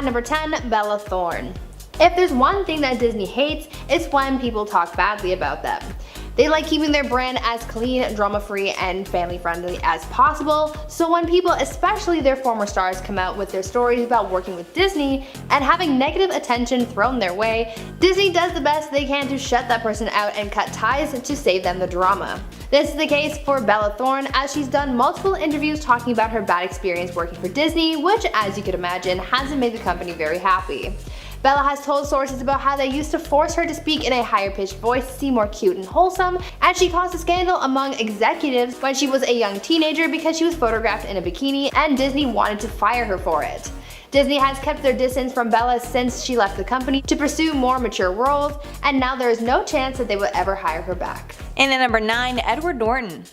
At number 10, Bella Thorne. If there's one thing that Disney hates, it's when people talk badly about them. They like keeping their brand as clean, drama-free, and family-friendly as possible, so when people, especially their former stars, come out with their stories about working with Disney and having negative attention thrown their way, Disney does the best they can to shut that person out and cut ties to save them the drama. This is the case for Bella Thorne, as she's done multiple interviews talking about her bad experience working for Disney, which, as you could imagine, hasn't made the company very happy. Bella has told sources about how they used to force her to speak in a higher pitched voice to seem more cute and wholesome, and she caused a scandal among executives when she was a young teenager because she was photographed in a bikini and Disney wanted to fire her for it. Disney has kept their distance from Bella since she left the company to pursue more mature roles, and now there is no chance that they will ever hire her back. And at number 9, Edward Norton.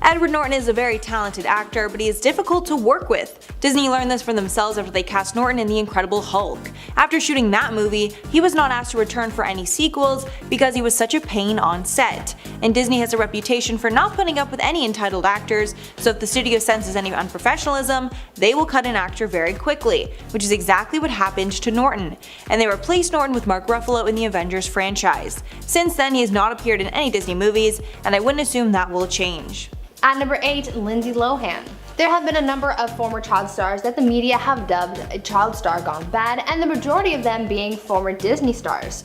Edward Norton is a very talented actor, but he is difficult to work with. Disney learned this for themselves after they cast Norton in The Incredible Hulk. After shooting that movie, he was not asked to return for any sequels because he was such a pain on set. And Disney has a reputation for not putting up with any entitled actors, so if the studio senses any unprofessionalism, they will cut an actor very quickly, which is exactly what happened to Norton. And they replaced Norton with Mark Ruffalo in the Avengers franchise. Since then, he has not appeared in any Disney movies, and I wouldn't assume that will change. At number 8, Lindsay Lohan. There have been a number of former child stars that the media have dubbed a child star gone bad, and the majority of them being former Disney stars.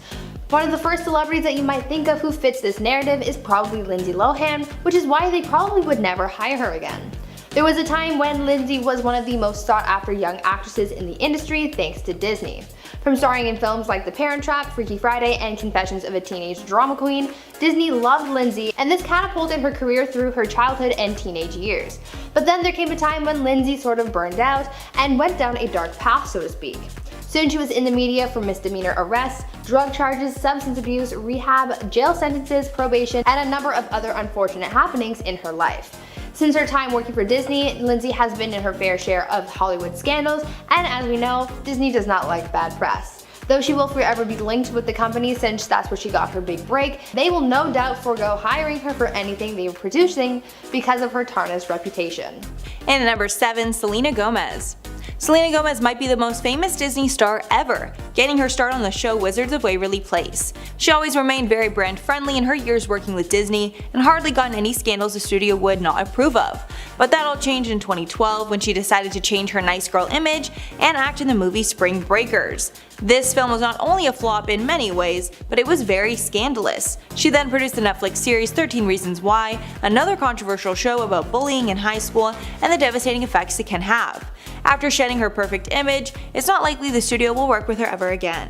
One of the first celebrities that you might think of who fits this narrative is probably Lindsay Lohan, which is why they probably would never hire her again. There was a time when Lindsay was one of the most sought after young actresses in the industry thanks to Disney. From starring in films like The Parent Trap, Freaky Friday, and Confessions of a Teenage Drama Queen, Disney loved Lindsay, and this catapulted her career through her childhood and teenage years. But then there came a time when Lindsay sort of burned out and went down a dark path, so to speak. Soon she was in the media for misdemeanor arrests, drug charges, substance abuse, rehab, jail sentences, probation, and a number of other unfortunate happenings in her life. Since her time working for Disney, Lindsay has been in her fair share of Hollywood scandals, and as we know, Disney does not like bad press. Though she will forever be linked with the company since that's where she got her big break, they will no doubt forego hiring her for anything they were producing because of her tarnished reputation. And at number 7, Selena Gomez. Selena Gomez might be the most famous Disney star ever, getting her start on the show Wizards of Waverly Place. She always remained very brand friendly in her years working with Disney and hardly gotten any scandals the studio would not approve of. But that all changed in 2012 when she decided to change her nice girl image and act in the movie Spring Breakers. This film was not only a flop in many ways, but it was very scandalous. She then produced the Netflix series 13 Reasons Why, another controversial show about bullying in high school and the devastating effects it can have. After shedding her perfect image, it's not likely the studio will work with her ever again.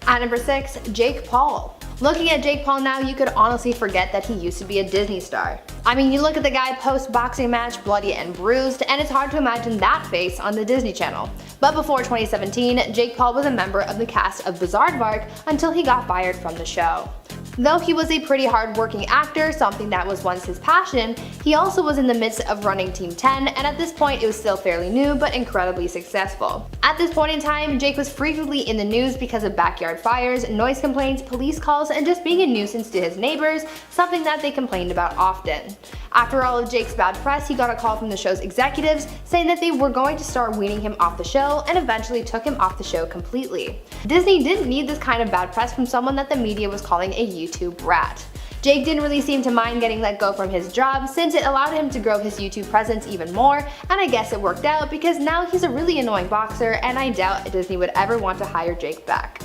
At number 6, Jake Paul. Looking at Jake Paul now, you could honestly forget that he used to be a Disney star. I mean, you look at the guy post-boxing match, bloody and bruised, and it's hard to imagine that face on the Disney Channel. But before 2017, Jake Paul was a member of the cast of Bizaardvark until he got fired from the show. Though he was a pretty hard-working actor, something that was once his passion, he also was in the midst of running Team 10, and at this point it was still fairly new but incredibly successful. At this point in time, Jake was frequently in the news because of backyard fires, noise complaints, police calls, and just being a nuisance to his neighbors, something that they complained about often. After all of Jake's bad press, he got a call from the show's executives saying that they were going to start weaning him off the show, and eventually took him off the show completely. Disney didn't need this kind of bad press from someone that the media was calling a YouTube rat. Jake didn't really seem to mind getting let go from his job since it allowed him to grow his YouTube presence even more, and I guess it worked out because now he's a really annoying boxer, and I doubt Disney would ever want to hire Jake back.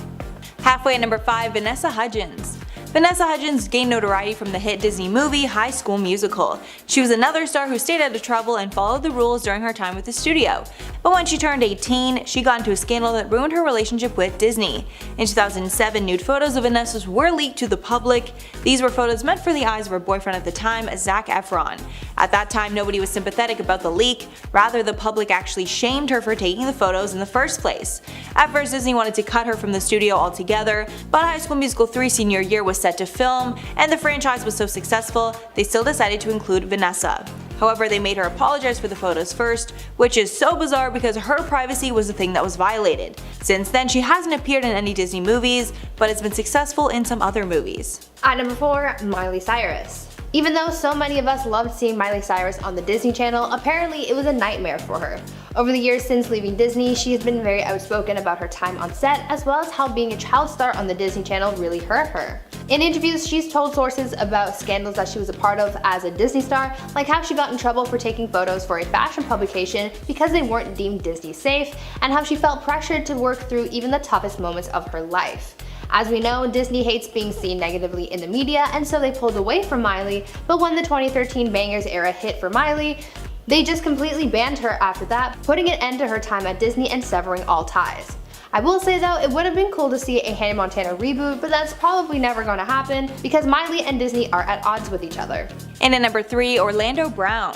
Halfway at number 5, Vanessa Hudgens. Vanessa Hudgens gained notoriety from the hit Disney movie High School Musical. She was another star who stayed out of trouble and followed the rules during her time with the studio. But when she turned 18, she got into a scandal that ruined her relationship with Disney. In 2007, nude photos of Vanessa's were leaked to the public. These were photos meant for the eyes of her boyfriend at the time, Zac Efron. At that time, nobody was sympathetic about the leak, rather the public actually shamed her for taking the photos in the first place. At first, Disney wanted to cut her from the studio altogether, but High School Musical 3 senior year was set to film, and the franchise was so successful, they still decided to include Vanessa. However, they made her apologize for the photos first, which is so bizarre because her privacy was the thing that was violated. Since then, she hasn't appeared in any Disney movies, but has been successful in some other movies. At number 4, Miley Cyrus. Even though so many of us loved seeing Miley Cyrus on the Disney Channel, apparently it was a nightmare for her. Over the years since leaving Disney, she has been very outspoken about her time on set, as well as how being a child star on the Disney Channel really hurt her. In interviews, she's told sources about scandals that she was a part of as a Disney star, like how she got in trouble for taking photos for a fashion publication because they weren't deemed Disney safe, and how she felt pressured to work through even the toughest moments of her life. As we know, Disney hates being seen negatively in the media, and so they pulled away from Miley, but when the 2013 Bangers era hit for Miley, they just completely banned her after that, putting an end to her time at Disney and severing all ties. I will say though, it would have been cool to see a Hannah Montana reboot, but that's probably never going to happen because Miley and Disney are at odds with each other. And at number 3, Orlando Brown.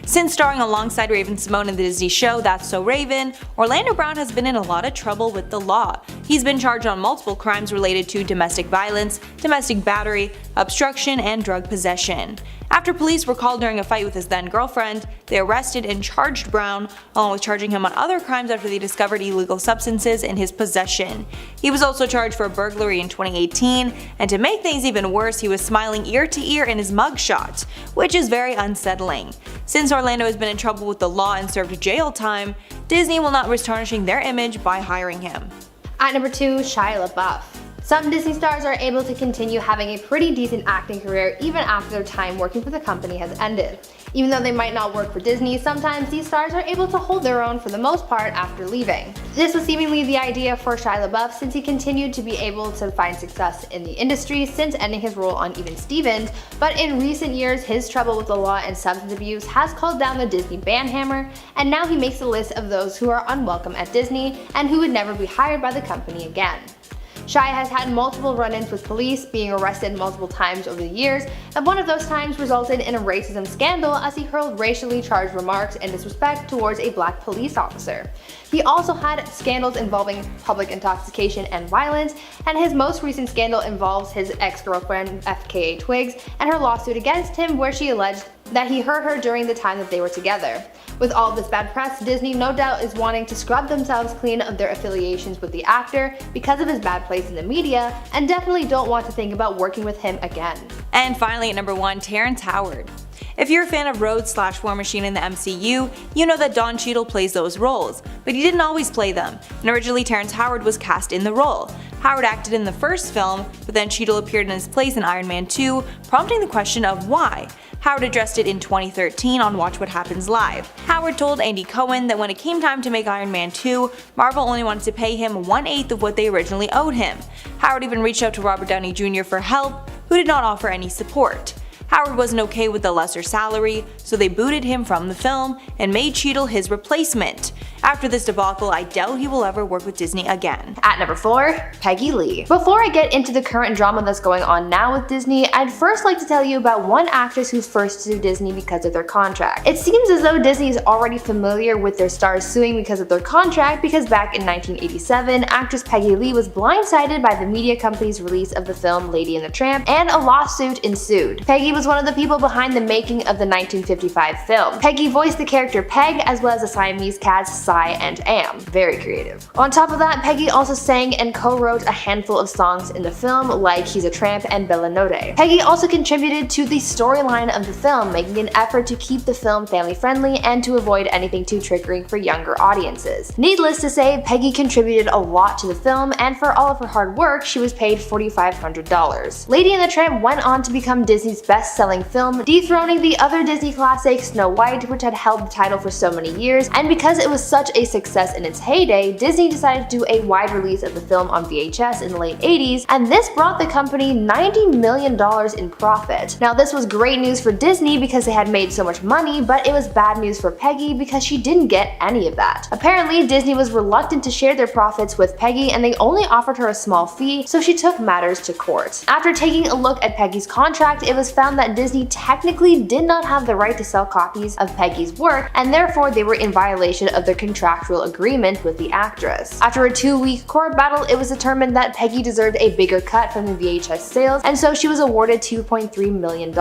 Since starring alongside Raven-Symoné in the Disney show That's So Raven, Orlando Brown has been in a lot of trouble with the law. He's been charged on multiple crimes related to domestic violence, domestic battery, obstruction, and drug possession. After police were called during a fight with his then-girlfriend, they arrested and charged Brown, along with charging him on other crimes after they discovered illegal substances in his possession. He was also charged for burglary in 2018, and to make things even worse, he was smiling ear to ear in his mugshot, which is very unsettling. Since Orlando has been in trouble with the law and served jail time, Disney will not risk tarnishing their image by hiring him. At number 2, Shia LaBeouf. Some Disney stars are able to continue having a pretty decent acting career even after their time working for the company has ended. Even though they might not work for Disney, sometimes these stars are able to hold their own for the most part after leaving. This was seemingly the idea for Shia LaBeouf, since he continued to be able to find success in the industry since ending his role on Even Stevens, but in recent years his trouble with the law and substance abuse has called down the Disney ban hammer, and now he makes a list of those who are unwelcome at Disney and who would never be hired by the company again. Shia has had multiple run-ins with police, being arrested multiple times over the years, and one of those times resulted in a racism scandal as he hurled racially charged remarks and disrespect towards a black police officer. He also had scandals involving public intoxication and violence, and his most recent scandal involves his ex-girlfriend FKA Twigs and her lawsuit against him, where she alleged that he hurt her during the time that they were together. With all of this bad press, Disney no doubt is wanting to scrub themselves clean of their affiliations with the actor because of his bad place in the media, and definitely don't want to think about working with him again. And finally at number 1, Terrence Howard. If you're a fan of Rhodes/War Machine in the MCU, you know that Don Cheadle plays those roles, but he didn't always play them, and originally Terrence Howard was cast in the role. Howard acted in the first film, but then Cheadle appeared in his place in Iron Man 2, prompting the question of why. Howard addressed it in 2013 on Watch What Happens Live. Howard told Andy Cohen that when it came time to make Iron Man 2, Marvel only wanted to pay him 1/8 of what they originally owed him. Howard even reached out to Robert Downey Jr. for help, who did not offer any support. Howard wasn't okay with the lesser salary, so they booted him from the film and made Cheadle his replacement. After this debacle, I doubt he will ever work with Disney again. At number 4, Peggy Lee. Before I get into the current drama that's going on now with Disney, I'd first like to tell you about one actress who's forced to sue Disney because of their contract. It seems as though Disney is already familiar with their stars suing because of their contract, because back in 1987, actress Peggy Lee was blindsided by the media company's release of the film Lady and the Tramp, and a lawsuit ensued. Peggy was one of the people behind the making of the 1955 film. Peggy voiced the character Peg, as well as the Siamese cats Cy and Am. Very creative. On top of that, Peggy also sang and co-wrote a handful of songs in the film, like He's a Tramp and Bella Notte. Peggy also contributed to the storyline of the film, making an effort to keep the film family-friendly and to avoid anything too triggering for younger audiences. Needless to say, Peggy contributed a lot to the film, and for all of her hard work, she was paid $4,500. Lady and the Tramp went on to become Disney's best-selling film, dethroning the other Disney classic Snow White, which had held the title for so many years, and because it was such a success in its heyday, Disney decided to do a wide release of the film on VHS in the late 80s, and this brought the company $90 million in profit. Now this was great news for Disney because they had made so much money, but it was bad news for Peggy because she didn't get any of that. Apparently, Disney was reluctant to share their profits with Peggy, and they only offered her a small fee, so she took matters to court. After taking a look at Peggy's contract, it was found that Disney technically did not have the right to sell copies of Peggy's work, and therefore they were in violation of their contractual agreement with the actress. After a 2-week court battle, it was determined that Peggy deserved a bigger cut from the VHS sales, and so she was awarded $2.3 million.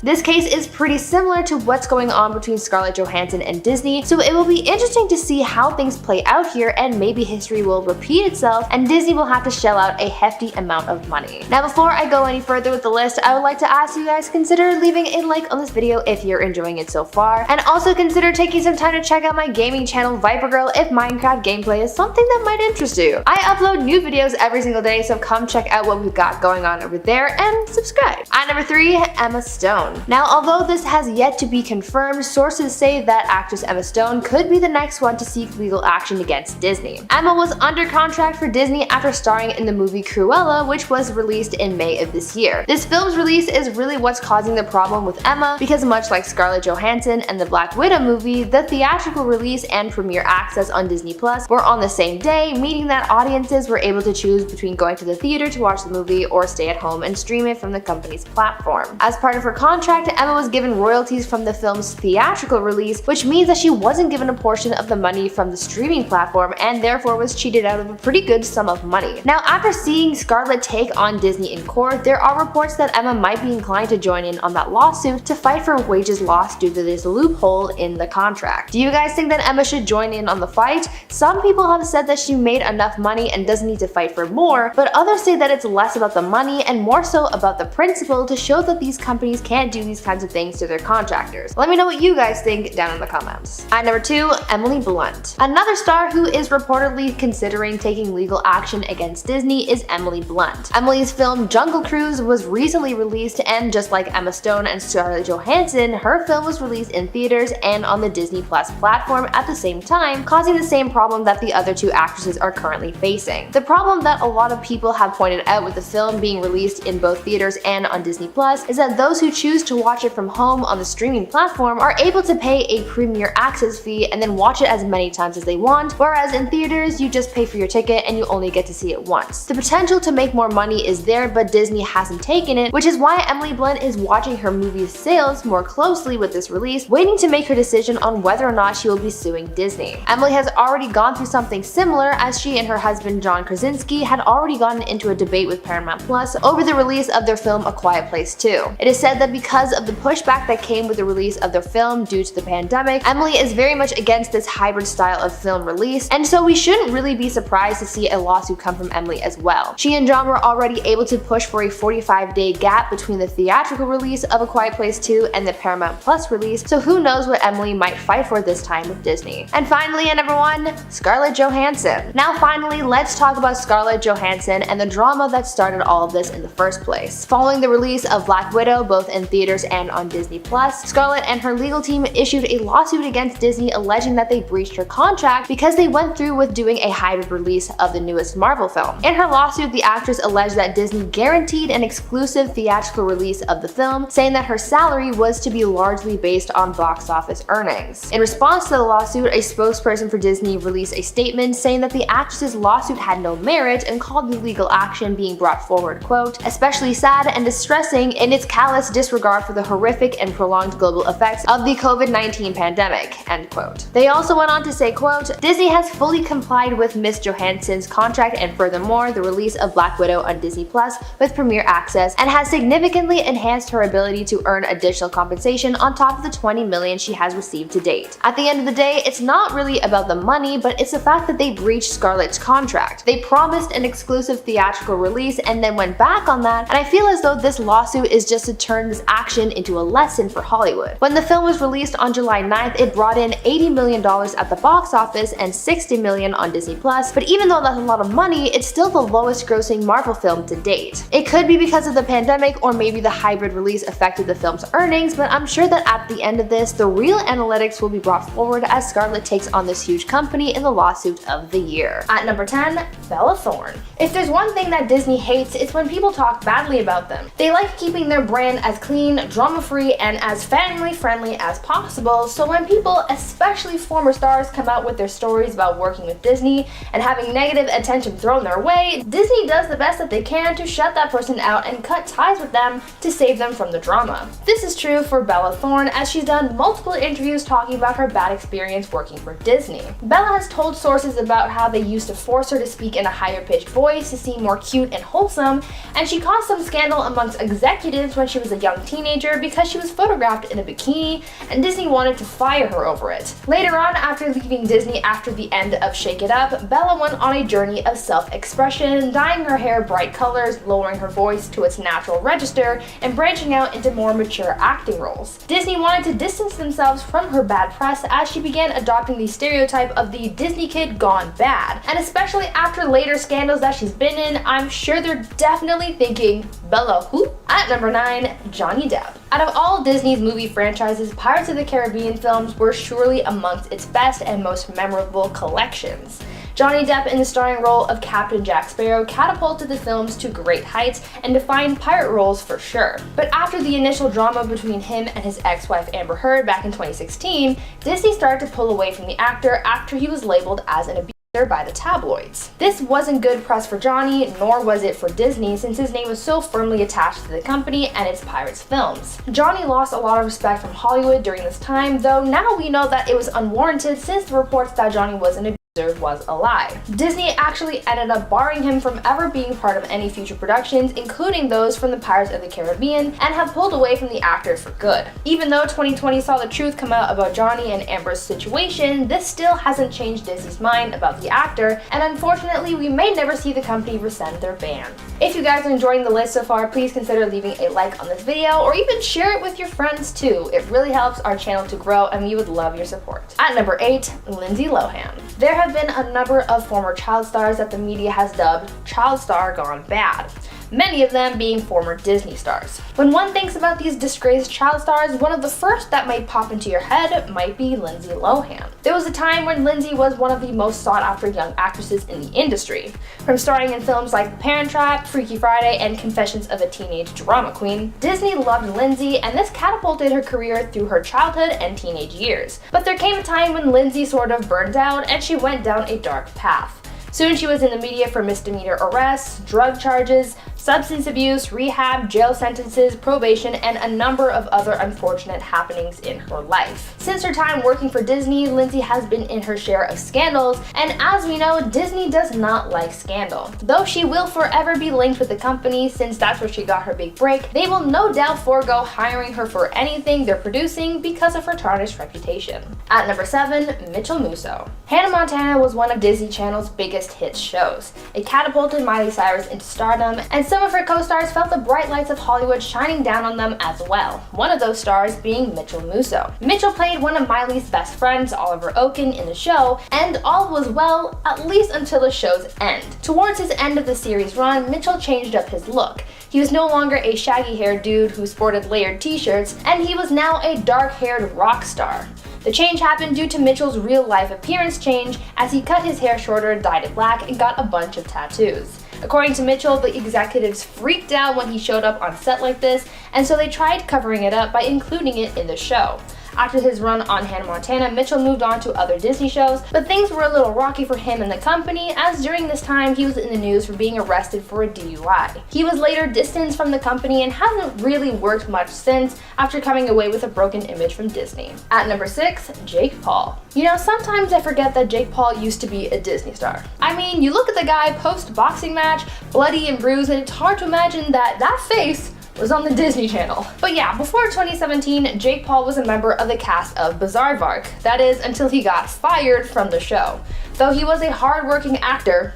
This case is pretty similar to what's going on between Scarlett Johansson and Disney, so it will be interesting to see how things play out here, and maybe history will repeat itself and Disney will have to shell out a hefty amount of money. Now, before I go any further with the list, I would like to ask you guys consider leaving a like on this video if you're enjoying it so far, and also consider taking some time to check out my gaming channel Viper Girl if Minecraft gameplay is something that might interest you. I upload new videos every single day, so come check out what we've got going on over there and subscribe. At number 3, Emma Stone. Now, although this has yet to be confirmed, sources say that actress Emma Stone could be the next one to seek legal action against Disney. Emma was under contract for Disney after starring in the movie Cruella, which was released in May of this year. This film's release is really what's causing the problem with Emma, because much like Scarlett Johansson and the Black Widow movie, the theatrical release and premiere access on Disney Plus were on the same day, meaning that audiences were able to choose between going to the theater to watch the movie or stay at home and stream it from the company's platform. As part of her contract, Emma was given royalties from the film's theatrical release, which means that she wasn't given a portion of the money from the streaming platform and therefore was cheated out of a pretty good sum of money. Now, after seeing Scarlett take on Disney in court, there are reports that Emma might be inclined to join in on that lawsuit to fight for wages lost due to this loophole in the contract. Do you guys think that Emma should join in on the fight? Some people have said that she made enough money and doesn't need to fight for more, but others say that it's less about the money and more so about the principle to show that these companies can't do these kinds of things to their contractors. Let me know what you guys think down in the comments. At number 2, Emily Blunt. Another star who is reportedly considering taking legal action against Disney is Emily Blunt. Emily's film Jungle Cruise was recently released, and just like Emma Stone and Scarlett Johansson, her film was released in theaters and on the Disney Plus platform at the same time, causing the same problem that the other two actresses are currently facing. The problem that a lot of people have pointed out with the film being released in both theaters and on Disney Plus is that those who choose to watch it from home on the streaming platform are able to pay a premiere access fee and then watch it as many times as they want, whereas in theaters you just pay for your ticket and you only get to see it once. The potential to make more money is there, but Disney hasn't taken it, which is why Emily Blunt is watching her movie's sales more closely with this release, waiting to make her decision on whether or not she will be suing Disney. Emily has already gone through something similar, as she and her husband John Krasinski had already gotten into a debate with Paramount Plus over the release of their film A Quiet Place 2. It is said that because of the pushback that came with the release of their film due to the pandemic, Emily is very much against this hybrid style of film release, and so we shouldn't really be surprised to see a lawsuit come from Emily as well. She and John were already able to push for a 45-day gap between the theatrical release of A Quiet Place 2 and the Paramount Plus release, so who knows what Emily might fight for this time with Disney. And finally, at number 1, Scarlett Johansson. Now finally, let's talk about Scarlett Johansson and the drama that started all of this in the first place. Following the release of Black Widow, both in theaters and on Disney Plus, Scarlett and her legal team issued a lawsuit against Disney alleging that they breached her contract because they went through with doing a hybrid release of the newest Marvel film. In her lawsuit, the actress alleged that Disney guaranteed an exclusive theatrical release of the film, saying that her salary was to be largely based on box office earnings. In response to the lawsuit, a spokesperson for Disney released a statement saying that the actress's lawsuit had no merit and called the legal action being brought forward, quote, especially sad and distressing in its callous disregard for the horrific and prolonged global effects of the COVID-19 pandemic, end quote. They also went on to say, quote, Disney has fully complied with Ms. Johansson's contract and furthermore, the release of Black Widow on Disney Plus with premiere access and has significantly enhanced her ability to earn additional compensation on top of the $20 million she has received to date. At the end of the day, it's not really about the money, but it's the fact that they breached Scarlett's contract. They promised an exclusive theatrical release and then went back on that, and I feel as though this lawsuit is just to turn this action into a lesson for Hollywood. When the film was released on July 9th, it brought in $80 million at the box office and $60 million on Disney Plus, but even though that's a lot of money, it's still the lowest grossing Marvel film to date. It could be because of the pandemic or maybe the hybrid release affected the film's earnings, but I'm sure that at the end of this, the real analytics will be brought forward as Scarlett takes on this huge company in the lawsuit of the year. At number 10, Bella Thorne. If there's one thing that Disney hates, it's when people talk badly about them. They like keeping their brand as clean, drama-free, and as family-friendly as possible, so when people, especially former stars, come out with their stories about working with Disney and having negative attention thrown their way, Disney does the best that they can to shut that person out and cut ties with them to save them from the drama. This is true for Bella Thorne, as she's done multiple interviews talking about her bad experience working for Disney. Bella has told sources about how they used to force her to speak in a higher pitched voice to seem more cute and wholesome, and she caused some scandal amongst executives when she was a young teenager because she was photographed in a bikini, and Disney wanted to fire her over it. Later on, after leaving Disney after the end of Shake It Up, Bella went on a journey of self-expression, dyeing her hair bright colors, lowering her voice to its natural register, and branching out into more mature acting roles. Disney wanted to distance themselves from her bad press as she began adopting the stereotype of the Disney kid gone bad, and especially after later scandals that she's been in, I'm sure they're definitely thinking, Bella who? At number 9, Johnny Depp. Out of all Disney's movie franchises, Pirates of the Caribbean films were surely amongst its best and most memorable collections. Johnny Depp in the starring role of Captain Jack Sparrow catapulted the films to great heights and defined pirate roles for sure. But after the initial drama between him and his ex-wife Amber Heard back in 2016, Disney started to pull away from the actor after he was labeled as an abuser by the tabloids. This wasn't good press for Johnny, nor was it for Disney, since his name was so firmly attached to the company and its Pirates films. Johnny lost a lot of respect from Hollywood during this time, though now we know that it was unwarranted since the reports that Johnny was an abuser was a lie. Disney actually ended up barring him from ever being part of any future productions, including those from the Pirates of the Caribbean, and have pulled away from the actor for good. Even though 2020 saw the truth come out about Johnny and Amber's situation, this still hasn't changed Disney's mind about the actor, and unfortunately we may never see the company rescind their ban. If you guys are enjoying the list so far, please consider leaving a like on this video or even share it with your friends too. It really helps our channel to grow and we would love your support. At number 8, Lindsay Lohan. There have been a number of former child stars that the media has dubbed child star gone bad, many of them being former Disney stars. When one thinks about these disgraced child stars, one of the first that might pop into your head might be Lindsay Lohan. There was a time when Lindsay was one of the most sought after young actresses in the industry. From starring in films like The Parent Trap, Freaky Friday, and Confessions of a Teenage Drama Queen, Disney loved Lindsay, and this catapulted her career through her childhood and teenage years. But there came a time when Lindsay sort of burned out and she went down a dark path. Soon she was in the media for misdemeanor arrests, drug charges, substance abuse, rehab, jail sentences, probation, and a number of other unfortunate happenings in her life. Since her time working for Disney, Lindsay has been in her share of scandals, and as we know, Disney does not like scandal. Though she will forever be linked with the company since that's where she got her big break, they will no doubt forego hiring her for anything they're producing because of her tarnished reputation. At number 7, Mitchel Musso. Hannah Montana was one of Disney Channel's biggest hit shows. It catapulted Miley Cyrus into stardom, and some of her co-stars felt the bright lights of Hollywood shining down on them as well, one of those stars being Mitchel Musso. Mitchell played one of Miley's best friends, Oliver Oaken, in the show, and all was well, at least until the show's end. Towards his end of the series run, Mitchell changed up his look. He was no longer a shaggy-haired dude who sported layered t-shirts, and he was now a dark-haired rock star. The change happened due to Mitchell's real-life appearance change as he cut his hair shorter, dyed it black, and got a bunch of tattoos. According to Mitchell, the executives freaked out when he showed up on set like this, and so they tried covering it up by including it in the show. After his run on Hannah Montana, Mitchell moved on to other Disney shows, but things were a little rocky for him and the company, as during this time he was in the news for being arrested for a DUI. He was later distanced from the company and hasn't really worked much since, after coming away with a broken image from Disney. At number 6, Jake Paul. You know, sometimes I forget that Jake Paul used to be a Disney star. I mean, you look at the guy post-boxing match, bloody and bruised, and it's hard to imagine that that face was on the Disney Channel. But yeah, before 2017, Jake Paul was a member of the cast of Bizaardvark. That is, until he got fired from the show. Though he was a hard-working actor,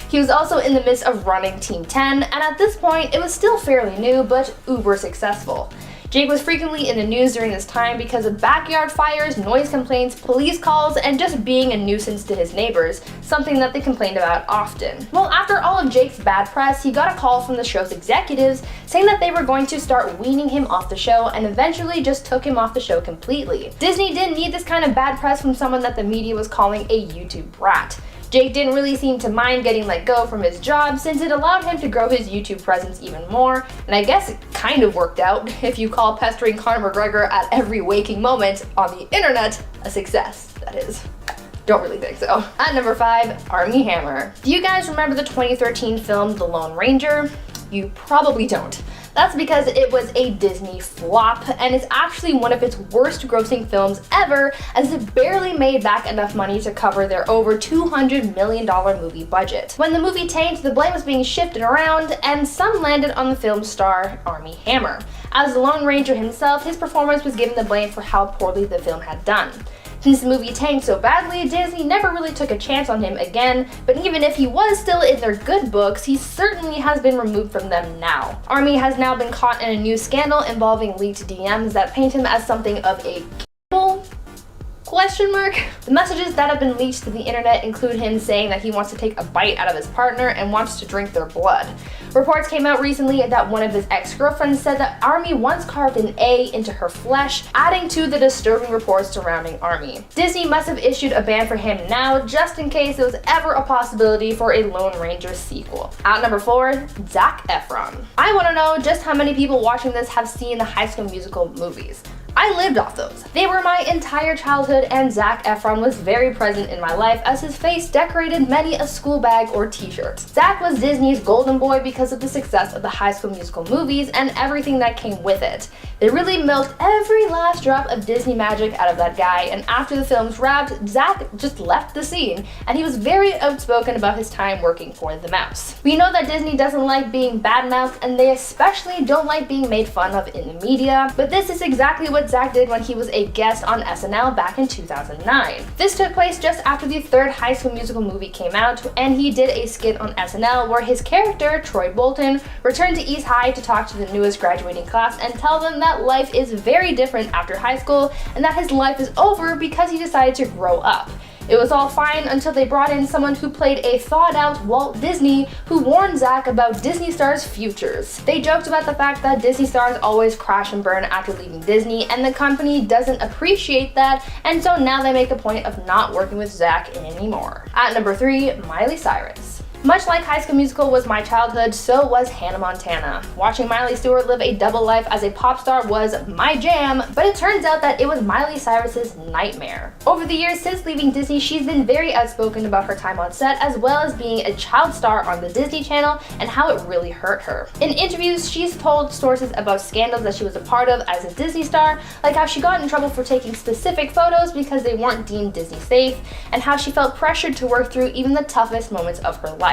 he was also in the midst of running Team 10, and at this point, it was still fairly new, but uber successful. Jake was frequently in the news during this time because of backyard fires, noise complaints, police calls, and just being a nuisance to his neighbors, something that they complained about often. Well, after all of Jake's bad press, he got a call from the show's executives saying that they were going to start weaning him off the show and eventually just took him off the show completely. Disney didn't need this kind of bad press from someone that the media was calling a YouTube brat. Jake didn't really seem to mind getting let go from his job since it allowed him to grow his YouTube presence even more, and I guess it kind of worked out if you call pestering Conor McGregor at every waking moment on the internet a success, that is. Don't really think so. At number 5, Armie Hammer. Do you guys remember the 2013 film The Lone Ranger? You probably don't. That's because it was a Disney flop, and it's actually one of its worst grossing films ever, as it barely made back enough money to cover their over $200 million movie budget. When the movie tanked, the blame was being shifted around, and some landed on the film's star, Armie Hammer. As the Lone Ranger himself, his performance was given the blame for how poorly the film had done. Since the movie tanked so badly, Disney never really took a chance on him again, but even if he was still in their good books, he certainly has been removed from them now. Armie has now been caught in a new scandal involving leaked DMs that paint him as something of a cannibal? The messages that have been leaked to the internet include him saying that he wants to take a bite out of his partner and wants to drink their blood. Reports came out recently that one of his ex-girlfriends said that Armie once carved an A into her flesh, adding to the disturbing reports surrounding Armie. Disney must have issued a ban for him now, just in case there was ever a possibility for a Lone Ranger sequel. At number 4, Zac Efron. I want to know just how many people watching this have seen the High School Musical movies. I lived off those. They were my entire childhood, and Zac Efron was very present in my life as his face decorated many a school bag or t-shirt. Zac was Disney's golden boy because of the success of the High School Musical movies and everything that came with it. They really milked every last drop of Disney magic out of that guy, and after the films wrapped, Zac just left the scene, and he was very outspoken about his time working for the mouse. We know that Disney doesn't like being badmouthed, and they especially don't like being made fun of in the media, but this is exactly what Zac did when he was a guest on SNL back in 2009. This took place just after the third High School Musical movie came out, and he did a skit on SNL where his character, Troy Bolton, returned to East High to talk to the newest graduating class and tell them that life is very different after high school and that his life is over because he decided to grow up. It was all fine until they brought in someone who played a thawed-out Walt Disney who warned Zac about Disney stars' futures. They joked about the fact that Disney stars always crash and burn after leaving Disney, and the company doesn't appreciate that, and so now they make a point of not working with Zac anymore. At number 3, Miley Cyrus. Much like High School Musical was my childhood, so was Hannah Montana. Watching Miley Stewart live a double life as a pop star was my jam, but it turns out that it was Miley Cyrus's nightmare. Over the years since leaving Disney, she's been very outspoken about her time on set, as well as being a child star on the Disney Channel and how it really hurt her. In interviews, she's told sources about scandals that she was a part of as a Disney star, like how she got in trouble for taking specific photos because they weren't deemed Disney safe, and how she felt pressured to work through even the toughest moments of her life.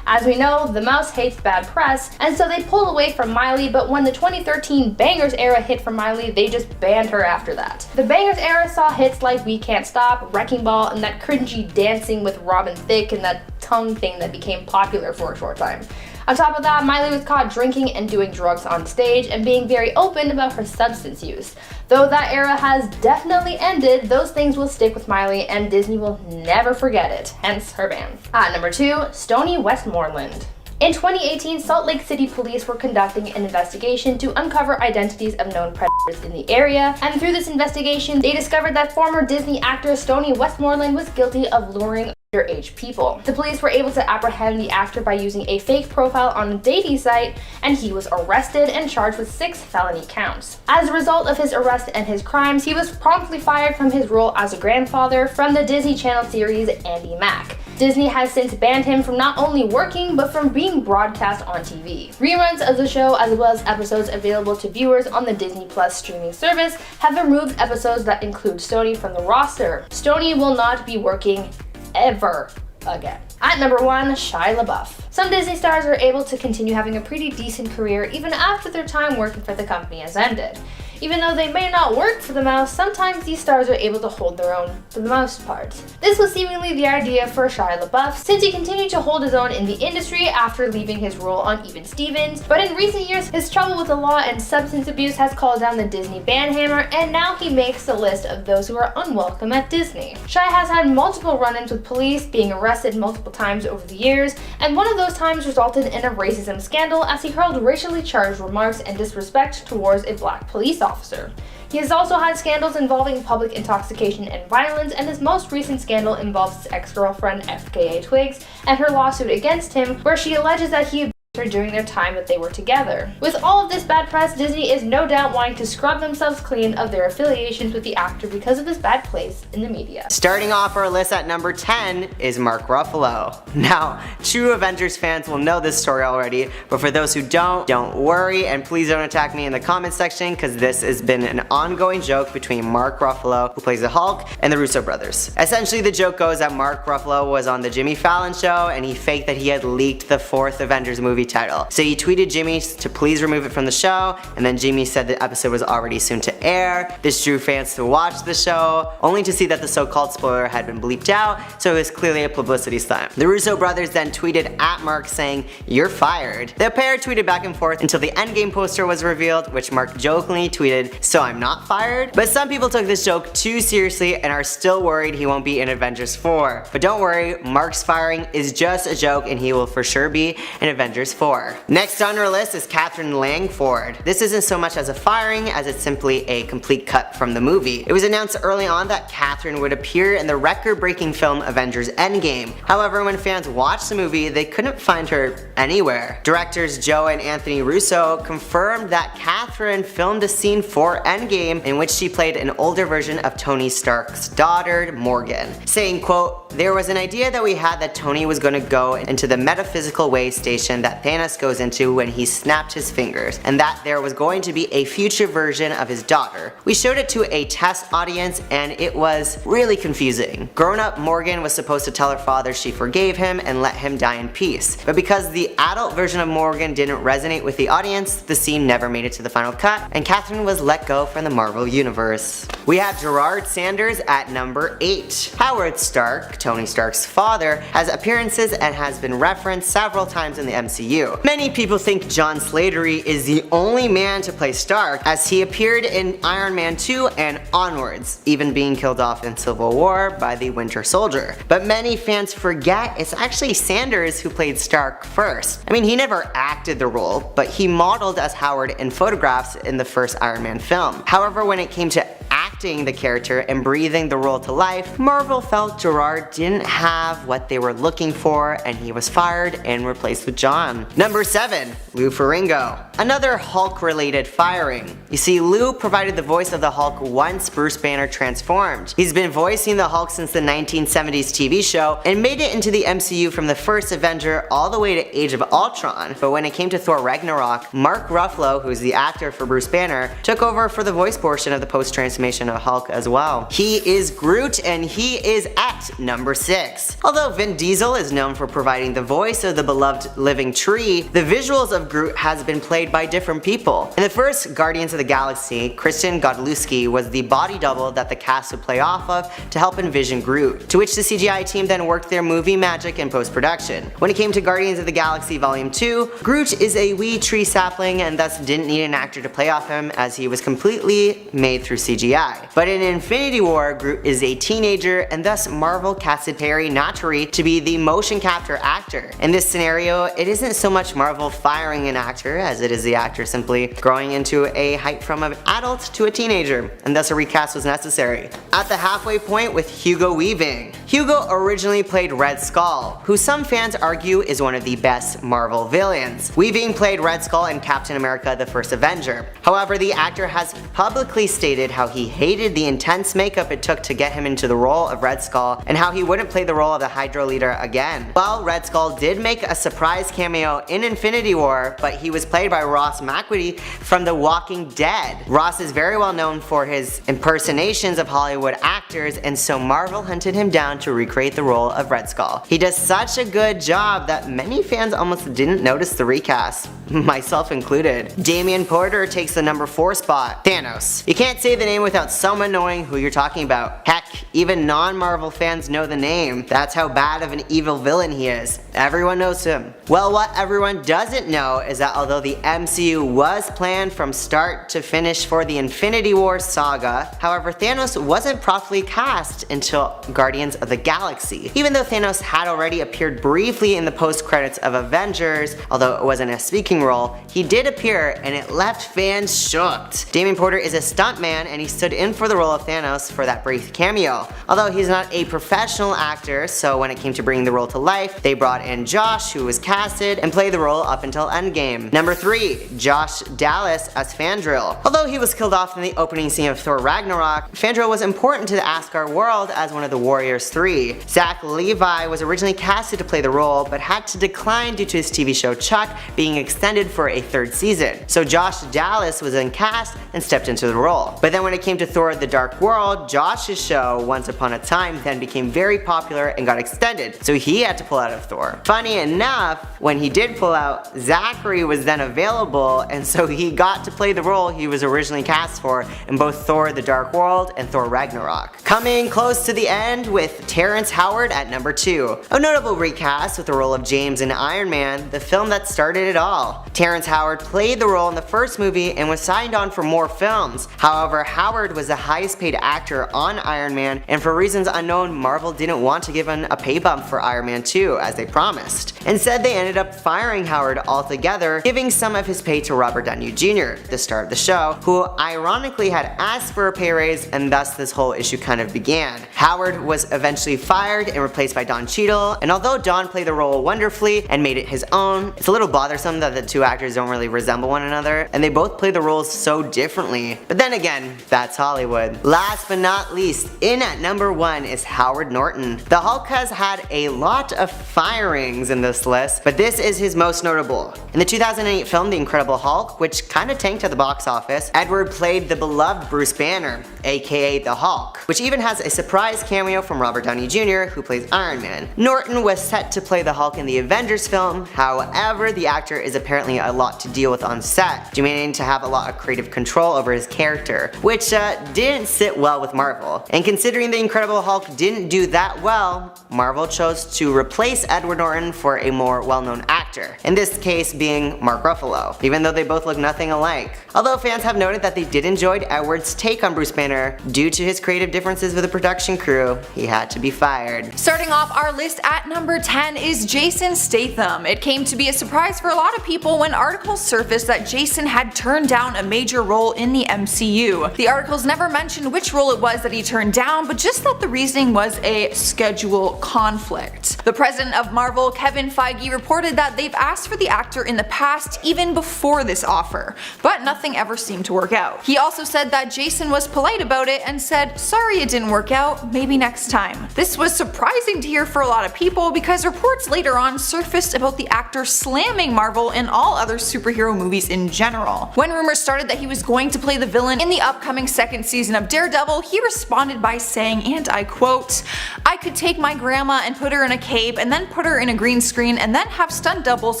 As we know, the mouse hates bad press, and so they pulled away from Miley, but when the 2013 Bangers era hit for Miley, they just banned her after that. The Bangers era saw hits like We Can't Stop, Wrecking Ball, and that cringy dancing with Robin Thicke and that tongue thing that became popular for a short time. On top of that, Miley was caught drinking and doing drugs on stage and being very open about her substance use. Though that era has definitely ended, those things will stick with Miley and Disney will never forget it, hence her ban. At number 2, Stoney Westmoreland. In 2018, Salt Lake City police were conducting an investigation to uncover identities of known predators in the area, and through this investigation, they discovered that former Disney actor Stoney Westmoreland was guilty of luring underage people. The police were able to apprehend the actor by using a fake profile on a dating site, and he was arrested and charged with 6 felony counts. As a result of his arrest and his crimes, he was promptly fired from his role as a grandfather from the Disney Channel series Andy Mack. Disney has since banned him from not only working, but from being broadcast on TV. Reruns of the show, as well as episodes available to viewers on the Disney Plus streaming service, have removed episodes that include Stoney from the roster. Stoney will not be working ever again. At number 1, Shia LaBeouf. Some Disney stars are able to continue having a pretty decent career even after their time working for the company has ended. Even though they may not work for the mouse, sometimes these stars are able to hold their own for the most part. This was seemingly the idea for Shia LaBeouf, since he continued to hold his own in the industry after leaving his role on Even Stevens, but in recent years his trouble with the law and substance abuse has called down the Disney ban hammer, and now he makes the list of those who are unwelcome at Disney. Shia has had multiple run-ins with police, being arrested multiple times over the years, and one of those times resulted in a racism scandal as he hurled racially charged remarks and disrespect towards a black police officer. He has also had scandals involving public intoxication and violence, and his most recent scandal involves his ex-girlfriend FKA Twigs and her lawsuit against him, where she alleges that he abused during their time that they were together. With all of this bad press, Disney is no doubt wanting to scrub themselves clean of their affiliations with the actor because of his bad place in the media. Starting off our list at number 10 is Mark Ruffalo. Now, true Avengers fans will know this story already, but for those who don't worry, and please don't attack me in the comment section because this has been an ongoing joke between Mark Ruffalo, who plays the Hulk, and the Russo brothers. Essentially, the joke goes that Mark Ruffalo was on the Jimmy Fallon show and he faked that he had leaked the 4th Avengers movie title. So he tweeted Jimmy to please remove it from the show, and then Jimmy said the episode was already soon to air. This drew fans to watch the show, only to see that the so-called spoiler had been bleeped out, so it was clearly a publicity stunt. The Russo brothers then tweeted at Mark saying, "You're fired." The pair tweeted back and forth until the Endgame poster was revealed, which Mark jokingly tweeted, "So I'm not fired?" But some people took this joke too seriously and are still worried he won't be in Avengers 4. But don't worry, Mark's firing is just a joke and he will for sure be in Avengers 4. Next on our list is Catherine Langford. This isn't so much as a firing as it's simply a complete cut from the movie. It was announced early on that Catherine would appear in the record-breaking film Avengers Endgame. However, when fans watched the movie, they couldn't find her anywhere. Directors Joe and Anthony Russo confirmed that Catherine filmed a scene for Endgame in which she played an older version of Tony Stark's daughter, Morgan, saying, quote, "There was an idea that we had that Tony was going to go into the metaphysical way station that Thanos goes into when he snapped his fingers, and that there was going to be a future version of his daughter. We showed it to a test audience and it was really confusing. Grown-up Morgan was supposed to tell her father she forgave him and let him die in peace, but because the adult version of Morgan didn't resonate with the audience, the scene never made it to the final cut, and Catherine was let go from the Marvel Universe." We have Gerard Sanders at number 8. Howard Stark, Tony Stark's father, has appearances and has been referenced several times in the MCU. Many people think John Slattery is the only man to play Stark, as he appeared in Iron Man 2 and onwards, even being killed off in Civil War by the Winter Soldier. But many fans forget it's actually Sanders who played Stark first. I mean, he never acted the role, but he modeled as Howard in photographs in the first Iron Man film. However, when it came to acting the character and breathing the role to life, Marvel felt Gerard didn't have what they were looking for and he was fired and replaced with John. Number 7, Lou Ferrigno. Another Hulk related firing. You see, Lou provided the voice of the Hulk once Bruce Banner transformed. He's been voicing the Hulk since the 1970s TV show and made it into the MCU from the first Avenger all the way to Age of Ultron. But when it came to Thor Ragnarok, Mark Ruffalo, who's the actor for Bruce Banner, took over for the voice portion of the post-transformation of Hulk as well. He is Groot and he is at number 6. Although Vin Diesel is known for providing the voice of the beloved living tree, the visuals of Groot has been played by different people. In the first Guardians of the Galaxy, Christian Godlewski was the body double that the cast would play off of to help envision Groot, to which the CGI team then worked their movie magic in post-production. When it came to Guardians of the Galaxy Volume 2, Groot is a wee tree sapling and thus didn't need an actor to play off him as he was completely made through CGI. But in Infinity War, Groot is a teenager and thus Marvel casted Perry Naturi to be the motion capture actor. In this scenario, it isn't so much Marvel firing an actor as it is the actor simply growing into a height from an adult to a teenager, and thus a recast was necessary. At the halfway point with Hugo Weaving. Hugo originally played Red Skull, who some fans argue is one of the best Marvel villains. Weaving played Red Skull in Captain America: The First Avenger. However, the actor has publicly stated how he hated the intense makeup it took to get him into the role of Red Skull and how he wouldn't play the role of the Hydra leader again. While Red Skull did make a surprise cameo in Infinity War, but he was played by Ross McQuarrie from The Walking Dead. Ross is very well known for his impersonations of Hollywood actors, and so Marvel hunted him down to recreate the role of Red Skull. He does such a good job that many fans almost didn't notice the recast, myself included. Damian Porter takes the number 4 spot. Thanos. You can't say the name without someone knowing who you're talking about. Heck, even non-Marvel fans know the name. That's how bad of an evil villain he is. Everyone knows him. Well, what everyone doesn't know is that although the MCU was planned from start to finish for the Infinity War saga, however, Thanos wasn't properly cast until Guardians of the Galaxy. Even though Thanos had already appeared briefly in the post-credits of Avengers, although it wasn't a speaking speaking role, he did appear and it left fans shocked. Damien Porter is a stuntman and he stood in for the role of Thanos for that brief cameo. Although he's not a professional actor, so when it came to bringing the role to life, they brought in Josh, who was casted and played the role up until Endgame. Number 3, Josh Dallas as Fandral. Although he was killed off in the opening scene of Thor Ragnarok, Fandral was important to the Asgard world as one of the Warriors 3. Zach Levi was originally casted to play the role, but had to decline due to his TV show Chuck being extended for a 3rd season. So Josh Dallas was then cast and stepped into the role. But then when it came to Thor The Dark World, Josh's show Once Upon a Time then became very popular and got extended, so he had to pull out of Thor. Funny enough, when he did pull out, Zachary was then available, and so he got to play the role he was originally cast for in both Thor The Dark World and Thor Ragnarok. Coming close to the end with Terrence Howard at number 2. A notable recast with the role of James in Iron Man, the film that started it all. Terrence Howard played the role in the first movie and was signed on for more films. However, Howard was the highest paid actor on Iron Man, and for reasons unknown, Marvel didn't want to give him a pay bump for Iron Man 2 as they promised. Instead, they ended up firing Howard altogether, giving some of his pay to Robert Downey Jr., the star of the show, who ironically had asked for a pay raise, and thus this whole issue kind of began. Howard was eventually fired and replaced by Don Cheadle, and although Don played the role wonderfully and made it his own, it's a little bothersome that the two actors don't really resemble one another, and they both play the roles so differently. But then again, that's Hollywood. Last but not least, in at number 1 is Howard Norton. The Hulk has had a lot of firings in this list, but this is his most notable. In the 2008 film The Incredible Hulk, which kinda tanked at the box office, Edward played the beloved Bruce Banner, aka the Hulk, which even has a surprise cameo from Robert Downey Jr., who plays Iron Man. Norton was set to play the Hulk in the Avengers film, however, the actor is apparently a lot to deal with on set, demanding to have a lot of creative control over his character, which didn't sit well with Marvel. And considering The Incredible Hulk didn't do that well, Marvel chose to replace Edward Norton for a more well-known actor, in this case being Mark Ruffalo, even though they both look nothing alike. Although fans have noted that they did enjoy Edward's take on Bruce Banner, due to his creative differences with the production crew, he had to be fired. Starting off our list at number 10 is Jason Statham. It came to be a surprise for a lot of people when articles surfaced that Jason had turned down a major role in the MCU. The articles never mentioned which role it was that he turned down, but just that the reasoning was a schedule conflict. The president of Marvel, Kevin Feige, reported that they've asked for the actor in the past even before this offer, but nothing ever seemed to work out. He also said that Jason was polite about it and said, "Sorry it didn't work out, maybe next time." This was surprising to hear for a lot of people because reports later on surfaced about the actor slamming Marvel and all other superhero movies in general. When rumors started that he was going to play the villain in the upcoming 2nd season of Daredevil, he responded by saying, and I quote, "I could take my grandma and put her in a cape and then put her in a green screen and then have stunt doubles